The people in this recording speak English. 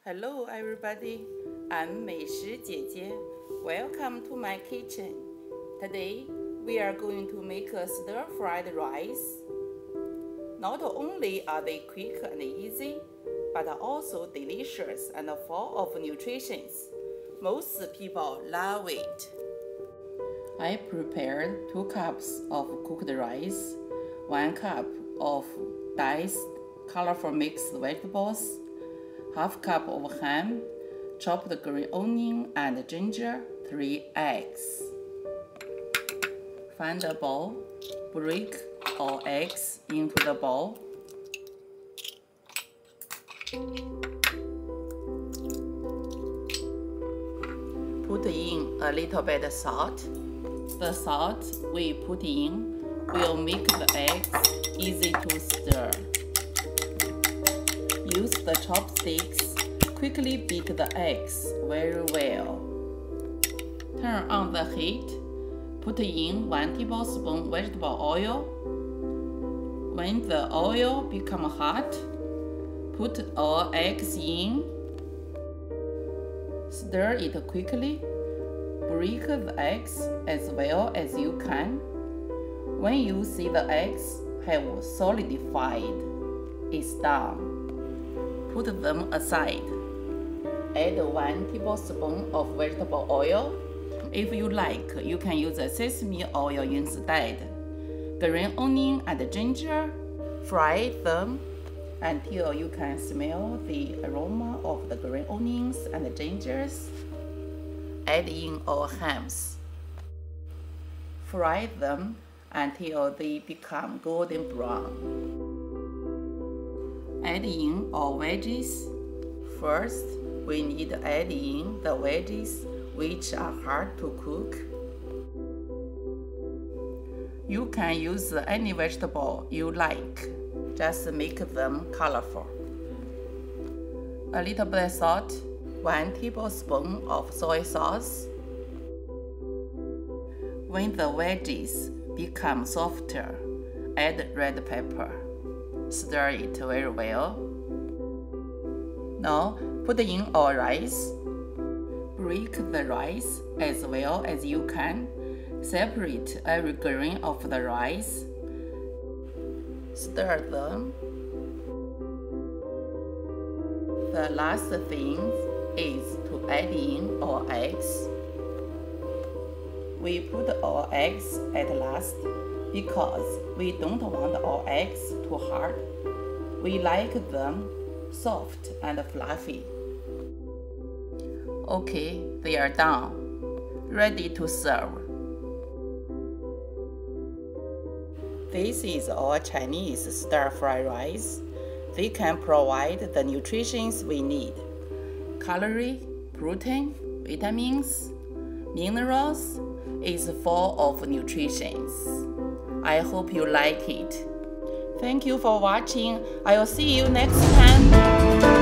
Hello everybody, I'm 美食姐姐. Welcome to my kitchen. Today we are going to make a stir-fried rice. Not only are they quick and easy, but also delicious and full of nutrition. Most people love it. I prepared 2 cups of cooked rice, 1 cup of diced colorful mixed vegetables, half cup of ham, chopped green onion and ginger, 3 eggs. Find a bowl, break all eggs into the bowl. Put in a little bit of salt. The salt we put in will make the eggs easy to stir. Use the chopsticks, quickly beat the eggs very well. Turn on the heat, put in 1 tablespoon vegetable oil. When the oil becomes hot, put all eggs in. Stir it quickly. Break the eggs as well as you can. When you see the eggs have solidified, it's done. Put them aside. Add 1 tablespoon of vegetable oil. If you like, you can use sesame oil instead. Green onion and ginger. Fry them until you can smell the aroma of the green onions and gingers. Add in all hams. Fry them until they become golden brown. Add in all veggies. First, we need to add in the veggies which are hard to cook. You can use any vegetable you like. Just make them colorful. A little bit of salt, 1 tablespoon of soy sauce. When the veggies become softer, add red pepper. Stir it very well. Now put in our rice. Break the rice as well as you can. Separate every grain of the rice. Stir them. The last thing is to add in our eggs. We put our eggs at last because we don't want our eggs too hard. We like them soft and fluffy. Okay, they are done. Ready to serve. This is our Chinese stir-fried rice. They can provide the nutrition we need. Calorie, protein, vitamins, minerals. Is full of nutrition. I hope you like it. Thank you for watching. I will see you next time.